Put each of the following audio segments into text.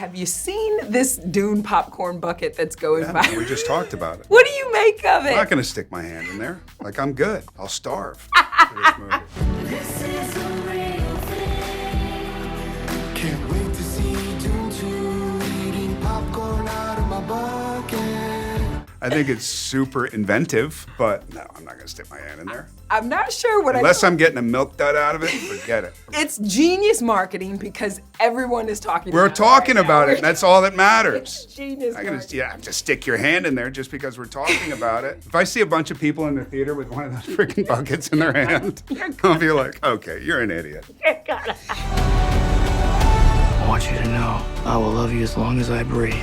have you seen this Dune popcorn bucket that's going by? We just talked about it. What do you make of it? I'm not gonna stick my hand in there. Like, I'm good. I'll starve for this movie. This is a real thing. Can't wait to see Dune 2 eating popcorn out of my bucket. I think it's super inventive, but no, I'm not gonna stick my hand in there. I'm not sure what Unless I'm getting a milk dud out of it, forget it. It's genius marketing because everyone is talking We're about talking it right about now. it, and that's all that matters. It's genius I'm gonna, marketing. yeah, just stick your hand in there just because we're talking about it. If I see a bunch of people in the theater with one of those freaking buckets in their hand, I'll be like, okay, you're an idiot. I want you to know I will love you as long as I breathe.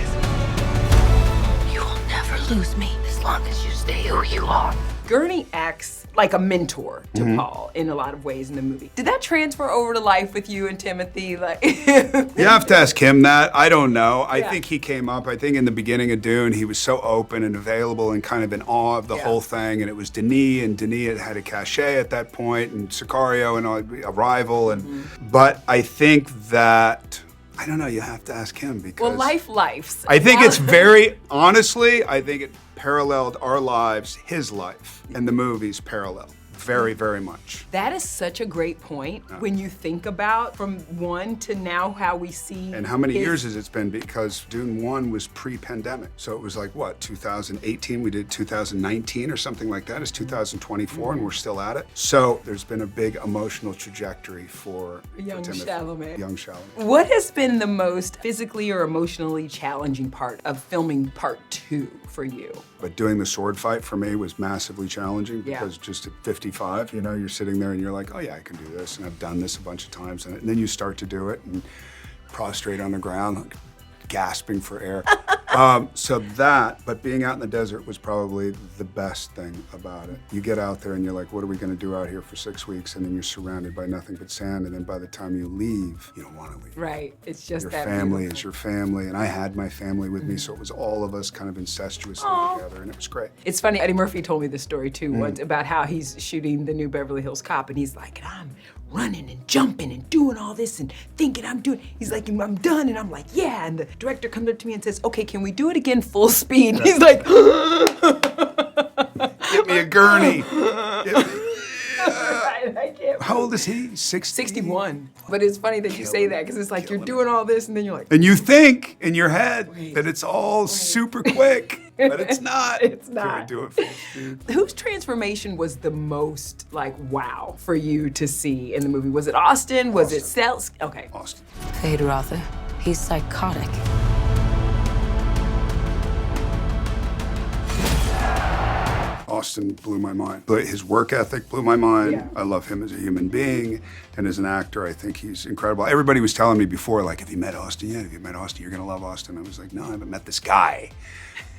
You will never lose me as long as you stay who you are. Gurney acts like a mentor to Paul in a lot of ways in the movie. Did that transfer over to life with you and Timothy? Like, You have to ask him that. I don't know. I Yeah. think he came up, I think in the beginning of Dune, he was so open and available and kind of in awe of the Yeah. whole thing. And it was Denis, and Denis had a cachet at that point, and Sicario and a rival. And But I think that, I don't know, you have to ask him because well, lifes. I think it's very, honestly, I think it paralleled our lives, his life, and the movies parallel. Very, very much. That is such a great point when you think about from one to now how we see. And how many his- years has it been? Because Dune 1 was pre-pandemic. So it was like, what, 2018? We did 2019 or something like that. It's 2024 and we're still at it. So there's been a big emotional trajectory for Young Timothy. Chalamet. Young Chalamet. What has been the most physically or emotionally challenging part of filming part 2 for you? But doing the sword fight for me was massively challenging Yeah. because just at 55, you know, you're sitting there and you're like, oh yeah, I can do this. And I've done this a bunch of times. And then you start to do it and prostrate on the ground, like, gasping for air. But being out in the desert was probably the best thing about it. You get out there and you're like, what are we gonna do out here for 6 weeks? And then you're surrounded by nothing but sand. And then by the time you leave, you don't wanna leave. Right, it's just Your that family beautiful. is your family. And I had my family with me, so it was all of us kind of incestuously together, and it was great. It's funny, Eddie Murphy told me this story too once about how he's shooting the new Beverly Hills Cop and he's like, I'm running and jumping and doing all this and thinking I'm doing, he's like, I'm done, and I'm like, yeah, and the director comes up to me and says, okay, can we do it again full speed? And he's like, Get me a gurney. I can't. How old is he? 60? 61. But it's funny that you say that because it's like you're doing all this and then you're like, And you think in your head that it's all super quick, but it's not. It's Can not. we do it full speed? whose transformation was the most like wow for you to see in the movie? Was it Austin? Was it Sels? Okay. Austin. Feyd-Rautha, he's psychotic. Austin blew my mind. But his work ethic blew my mind. Yeah. I love him as a human being, and as an actor, I think he's incredible. Everybody was telling me before, like, have you met Austin yet? Have you met Austin? You're gonna love Austin. I was like, no, I haven't met this guy.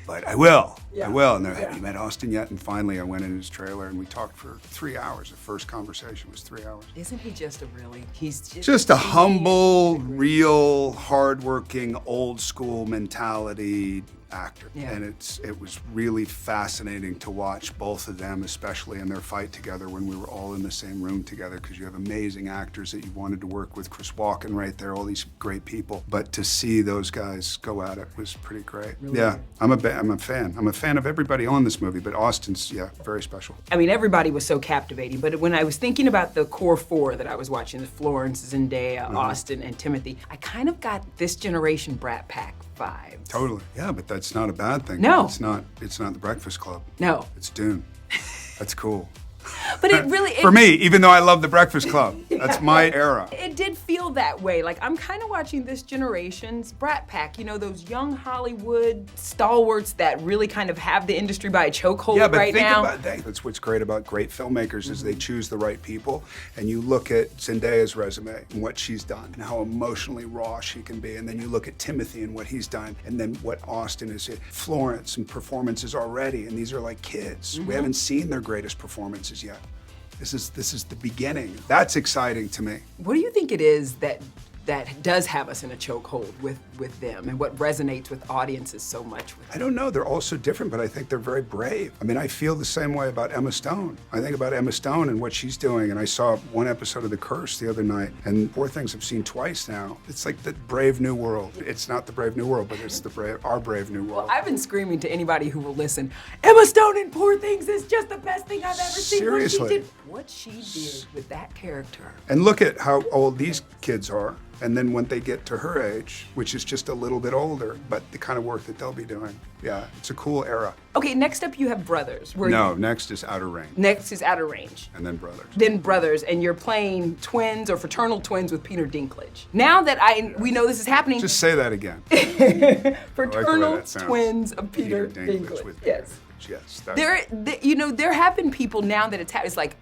But I will. Yeah. I will. And they're like, Yeah. have you met Austin yet? And finally, I went in his trailer and we talked for 3 hours. The first conversation was 3 hours. Isn't he just a really, he's Just a humble, real, hardworking, old school mentality actor. Yeah. And it was really fascinating to watch both of them, especially in their fight together when we were all in the same room together, because you have amazing actors that you wanted to work with. Chris Walken right there, all these great people. But to see those guys go at it was pretty great. Really Yeah, good. I'm a fan. I'm a fan of everybody on this movie, but Austin's, yeah, very special. I mean, everybody was so captivating, but when I was thinking about the core four that I was watching, the Florence, Zendaya, Austin, and Timothy, I kind of got this generation Brat Pack vibes. Totally. Yeah, but that's not a bad thing. No. It's not the Breakfast Club. No, It's Dune. That's cool. but it really, For me, even though I love the Breakfast Club, that's my era. It did feel that way. Like, I'm kind of watching this generation's Brat Pack, you know, those young Hollywood stalwarts that really kind of have the industry by a chokehold Yeah, but right think now. about that. That's what's great about great filmmakers is they choose the right people. And you look at Zendaya's resume and what she's done and how emotionally raw she can be. And then you look at Timothy and what he's done. And then what Austin is, Florence and performances already. And these are like kids. We haven't seen their greatest performances yet. This is the beginning. That's exciting to me. What do you think it is that does have us in a chokehold with with them and what resonates with audiences so much with them? I don't know. They're all so different, but I think they're very brave. I mean, I feel the same way about Emma Stone. I think about Emma Stone and what she's doing, and I saw one episode of The Curse the other night, and Poor Things I've seen twice now. It's like the Brave New World. It's not the Brave New World, but it's our Brave New World. Well, I've been screaming to anybody who will listen, Emma Stone in Poor Things is just the best thing I've ever seen. Seriously. What she did with that character. And look at how old these kids are. And then when they get to her age, which is just a little bit older, but the kind of work that they'll be doing. Yeah, it's a cool era. Okay, next up you have Brothers. Next is Outer Range. Next is Outer Range. And then Brothers. Then Brothers, and you're playing twins or fraternal twins with Peter Dinklage. Now that we know this is happening. Just say that again. Fraternal that sounds. twins of Peter Dinklage. With Yes. Yes. There have been people now that it's like,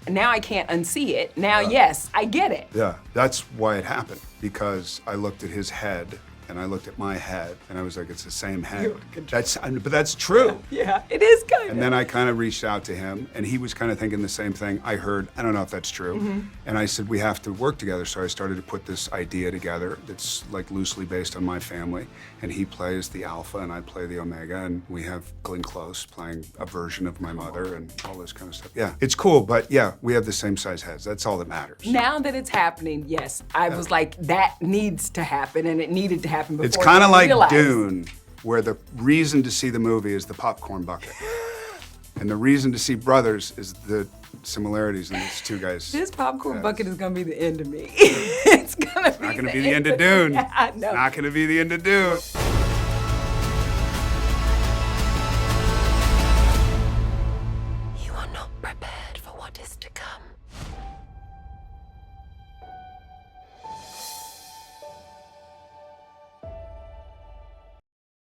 now I can't unsee it. Now, yes, I get it. Yeah, that's why it happened. Because I looked at his head and I looked at my head and I was like, it's the same head. But that's true. Yeah, it is kind of. And then I kind of reached out to him and he was kind of thinking the same thing. I don't know if that's true. And I said, we have to work together. So I started to put this idea together that's like loosely based on my family. And he plays the alpha and I play the omega. And we have Glenn Close playing a version of my mother and all this kind of stuff. Yeah, it's cool, but yeah, we have the same size heads. That's all that matters. Now that it's happening, yes, I was like, that needs to happen and it needed to happen before. It's kind of I like realized. Dune, where the reason to see the movie is the popcorn bucket. And the reason to see Brothers is the similarities in these two guys. This popcorn bucket is gonna be the end of me. It's Not gonna be the end of Dune. Yeah, I know. Not gonna be the end of Dune.